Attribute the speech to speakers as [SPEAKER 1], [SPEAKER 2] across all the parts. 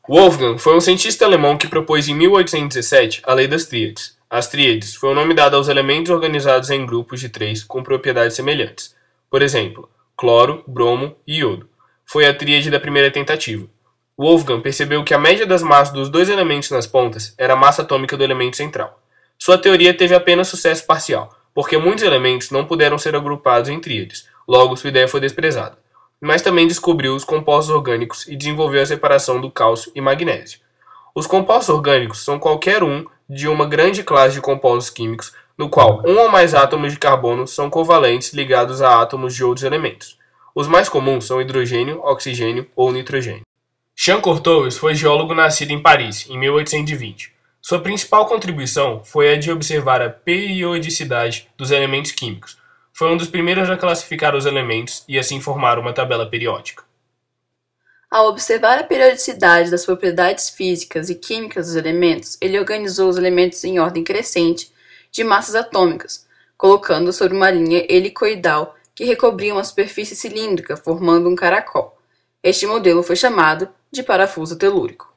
[SPEAKER 1] Wolfgang foi um cientista alemão que propôs em 1817 a lei das tríades. As tríades foi o nome dado aos elementos organizados em grupos de 3 com propriedades semelhantes. Por exemplo, cloro, bromo e iodo. Foi a tríade da primeira tentativa. Wolfgang percebeu que a média das massas dos dois elementos nas pontas era a massa atômica do elemento central. Sua teoria teve apenas sucesso parcial, porque muitos elementos não puderam ser agrupados em tríades, logo sua ideia foi desprezada. Mas também descobriu os compostos orgânicos e desenvolveu a separação do cálcio e magnésio. Os compostos orgânicos são qualquer um de uma grande classe de compostos químicos, no qual um ou mais átomos de carbono são covalentes ligados a átomos de outros elementos. Os mais comuns são hidrogênio, oxigênio ou nitrogênio. Jean Courtois foi geólogo nascido em Paris, em 1820. Sua principal contribuição foi a de observar a periodicidade dos elementos químicos. Foi um dos primeiros a classificar os elementos e assim formar uma tabela periódica.
[SPEAKER 2] Ao observar a periodicidade das propriedades físicas e químicas dos elementos, ele organizou os elementos em ordem crescente de massas atômicas, colocando-os sobre uma linha helicoidal que recobria uma superfície cilíndrica, formando um caracol. Este modelo foi chamado de parafuso telúrico.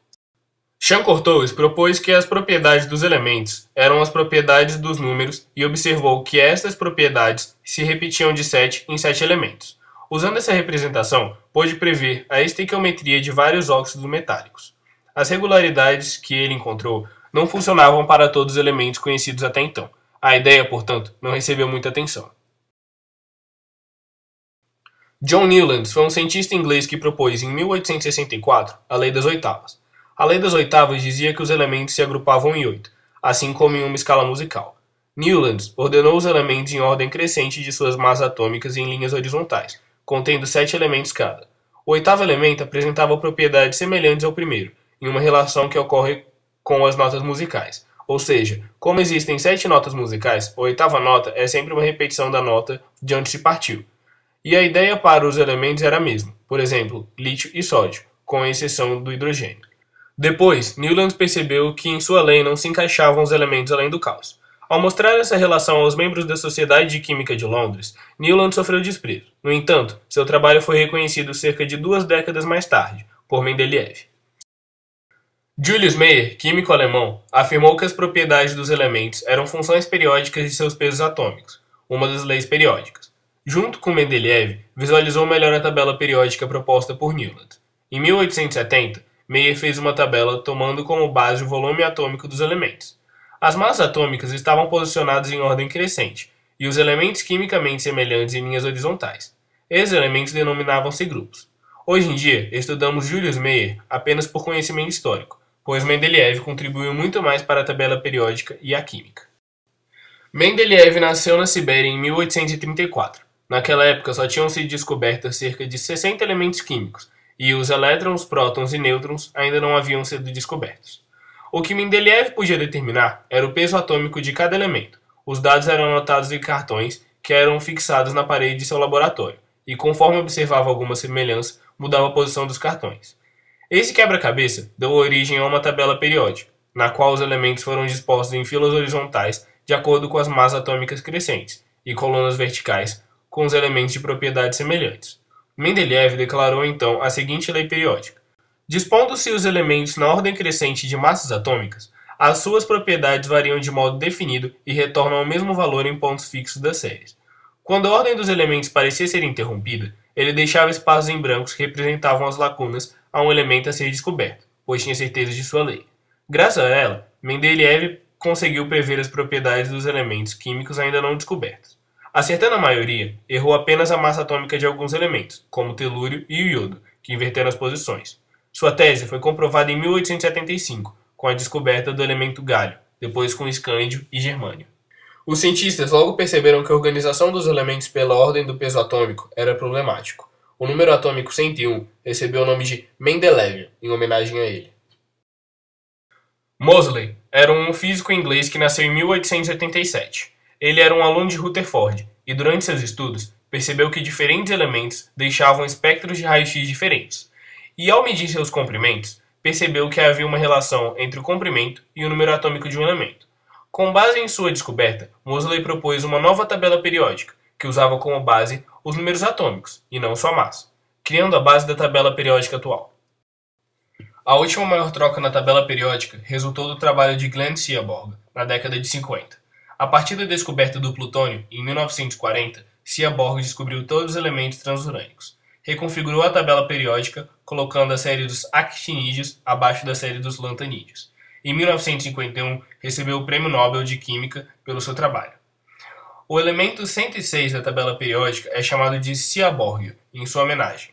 [SPEAKER 1] Jean Courtois propôs que as propriedades dos elementos eram as propriedades dos números e observou que estas propriedades se repetiam de 7 em 7 elementos. Usando essa representação, pôde prever a estequiometria de vários óxidos metálicos. As regularidades que ele encontrou não funcionavam para todos os elementos conhecidos até então. A ideia, portanto, não recebeu muita atenção. John Newlands foi um cientista inglês que propôs em 1864 a Lei das Oitavas. A Lei das Oitavas dizia que os elementos se agrupavam em 8, assim como em uma escala musical. Newlands ordenou os elementos em ordem crescente de suas massas atômicas em linhas horizontais, contendo 7 elementos cada. O oitavo elemento apresentava propriedades semelhantes ao primeiro, em uma relação que ocorre com as notas musicais. Ou seja, como existem 7 notas musicais, a oitava nota é sempre uma repetição da nota de onde se partiu. E a ideia para os elementos era a mesma, por exemplo, lítio e sódio, com exceção do hidrogênio. Depois, Newlands percebeu que em sua lei não se encaixavam os elementos além do cálcio. Ao mostrar essa relação aos membros da Sociedade de Química de Londres, Newlands sofreu desprezo. No entanto, seu trabalho foi reconhecido cerca de 2 décadas mais tarde, por Mendeleev. Julius Meyer, químico alemão, afirmou que as propriedades dos elementos eram funções periódicas de seus pesos atômicos, uma das leis periódicas. Junto com Mendeleev, visualizou melhor a tabela periódica proposta por Newlands. Em 1870, Meyer fez uma tabela tomando como base o volume atômico dos elementos. As massas atômicas estavam posicionadas em ordem crescente, e os elementos quimicamente semelhantes em linhas horizontais. Esses elementos denominavam-se grupos. Hoje em dia, estudamos Julius Meyer apenas por conhecimento histórico, pois Mendeleev contribuiu muito mais para a tabela periódica e a química. Mendeleev nasceu na Sibéria em 1834. Naquela época só tinham sido descobertas cerca de 60 elementos químicos, e os elétrons, prótons e nêutrons ainda não haviam sido descobertos. O que Mendeleev podia determinar era o peso atômico de cada elemento. Os dados eram anotados em cartões que eram fixados na parede de seu laboratório, e conforme observava alguma semelhança, mudava a posição dos cartões. Esse quebra-cabeça deu origem a uma tabela periódica, na qual os elementos foram dispostos em filas horizontais de acordo com as massas atômicas crescentes, e colunas verticais com os elementos de propriedades semelhantes. Mendeleev declarou então a seguinte lei periódica: dispondo-se os elementos na ordem crescente de massas atômicas, as suas propriedades variam de modo definido e retornam ao mesmo valor em pontos fixos das séries. Quando a ordem dos elementos parecia ser interrompida, ele deixava espaços em brancos que representavam as lacunas a um elemento a ser descoberto, pois tinha certeza de sua lei. Graças a ela, Mendeleev conseguiu prever as propriedades dos elementos químicos ainda não descobertos. Acertando a maioria, errou apenas a massa atômica de alguns elementos, como o telúrio e o iodo, que inverteram as posições. Sua tese foi comprovada em 1875, com a descoberta do elemento galho, depois com escândio e germânio. Os cientistas logo perceberam que a organização dos elementos pela ordem do peso atômico era problemático. O número atômico 101 recebeu o nome de Mendeleev, em homenagem a ele. Moseley era um físico inglês que nasceu em 1887. Ele era um aluno de Rutherford e, durante seus estudos, percebeu que diferentes elementos deixavam espectros de raio-x diferentes. E, ao medir seus comprimentos, percebeu que havia uma relação entre o comprimento e o número atômico de um elemento. Com base em sua descoberta, Moseley propôs uma nova tabela periódica, que usava como base os números atômicos, e não sua massa, criando a base da tabela periódica atual. A última maior troca na tabela periódica resultou do trabalho de Glenn Seaborg, na década de 50. A partir da descoberta do plutônio, em 1940, Seaborg descobriu todos os elementos transurânicos. Reconfigurou a tabela periódica, colocando a série dos actinídeos abaixo da série dos lantanídeos. Em 1951, recebeu o Prêmio Nobel de Química pelo seu trabalho. O elemento 106 da tabela periódica é chamado de Seaborgio, em sua homenagem.